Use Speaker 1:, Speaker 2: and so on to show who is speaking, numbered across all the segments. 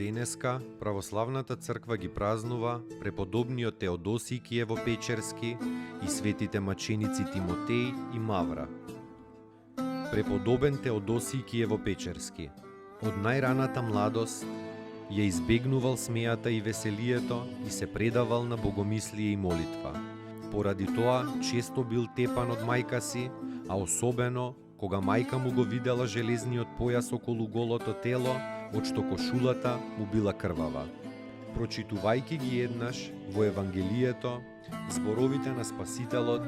Speaker 1: Денеска православната црква ги празнува преподобниот Теодосиј Киево-Печерски и светите маченици Тимотеј и Мавра. Преподобен Теодосиј Киево-Печерски од најраната младост ја избегнувал смејата и веселието и се предавал на богомислие и молитва. Поради тоа често бил тепан од мајка си, а особено кога мајка му го видела железниот појас околу голото тело, од што кошулата му била крвава. Прочитувајќи ги еднаш во Евангелието зборовите на Спасителот: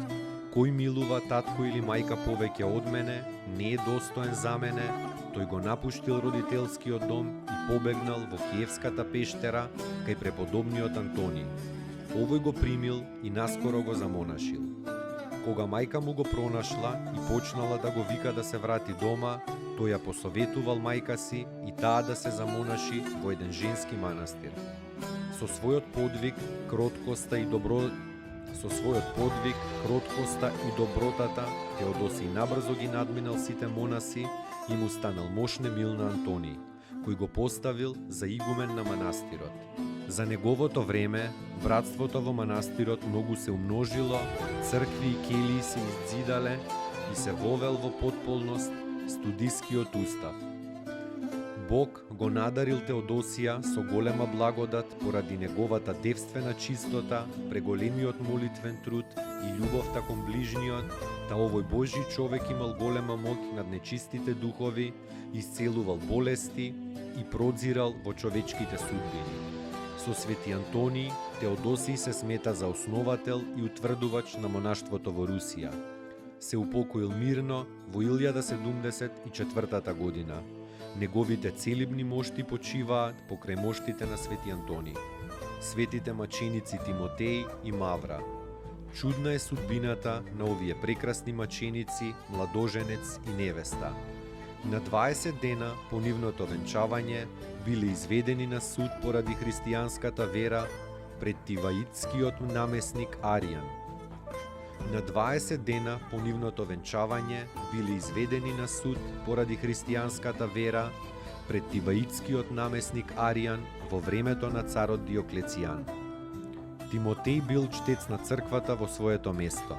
Speaker 1: кој милува татко или мајка повеќе од мене, не е достоен за мене, тој го напуштил родителскиот дом и побегнал во Киевската пештера кај преподобниот Антони. Овој го примил и наскоро го замонашил. Кога мајка му го пронашла и почнала да го вика да се врати дома, тој ја посоветувал мајка си и таа да се замонаши во еден женски манастир. Со својот подвиг, кроткоста и добротата, Теодосиј набрзо ги надминал сите монаси и му станал мошне мил на Антони, кој го поставил за игумен на манастирот. За неговото време, братството во манастирот многу се умножило, цркви и келии се иззидале и се вовел во потполност студискиот устав. Бог го надарил Теодосија со голема благодат поради неговата девствена чистота, преголемиот молитвен труд и љубовта кон ближниот, та овој Божји човек имал голема моќ над нечистите духови, исцелувал болести и продзирал во човечките судбини. Со Свети Антони, Теодосиј се смета за основател и утврдувач на монаштвото во Русија. Се упокоил мирно во 1074 година. Неговите целибни мошти почиваат покрај моштите на Свети Антони. Светите маченици Тимотеј и Мавра. Чудна е судбината на овие прекрасни маченици, младоженец и невеста. На 20 дена по нивното венчавање биле изведени на суд поради христијанската вера пред Тиваитскиот намесник Аријан. На 20 дена по нивното венчавање биле изведени на суд поради христијанската вера пред Тиваитскиот намесник Аријан во времето на царот Диоклецијан. Тимотеј бил чтец на црквата во своето место.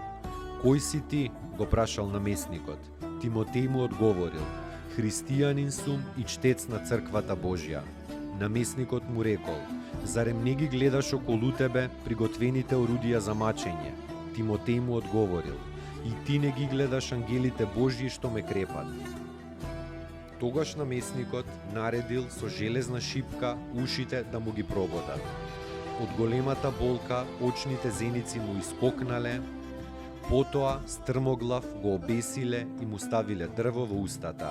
Speaker 1: Кој си ти? Го прашал намесникот. Тимотеј му одговорил: христијанин сум и чтец на црквата Божја. Намесникот му рекол: зарем не ги гледаш околу тебе приготвените орудија за мачење? Тимотеј му одговорил: и ти не ги гледаш ангелите Божји што ме крепат. Тогаш намесникот наредил со железна шипка ушите да му ги прободат. Од големата болка очните зеници му искокнале, потоа стрмоглав го обесиле и му ставиле дрво во устата.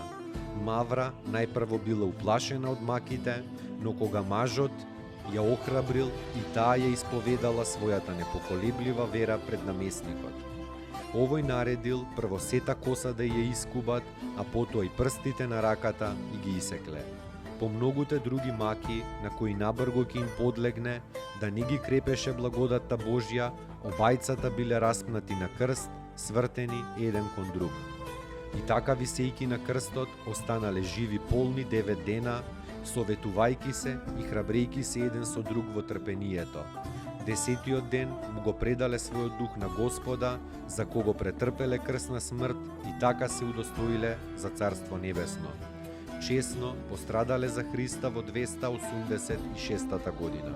Speaker 1: Мавра најпрво била уплашена од маките, но кога мажот ја охрабрил и таа ја исповедала својата непоколеблива вера пред намесникот. Овој наредил прво сета коса да ја искубат, а потоа и прстите на раката и ги исекле. По многуте други маки, на кои набрго ќе им подлегне, да не ги крепеше благодатта Божја, обајцата биле распнати на крст, свртени еден кон друг. И така висејки на крстот, останале живи полни 9 дена, советувајки се и храбрејки се еден со друг во трпението. 10-тиот ден му го предале својот дух на Господа, за кого претрпеле крсна смрт и така се удостоиле за Царство Небесно. Чесно пострадале за Христа во 286 година.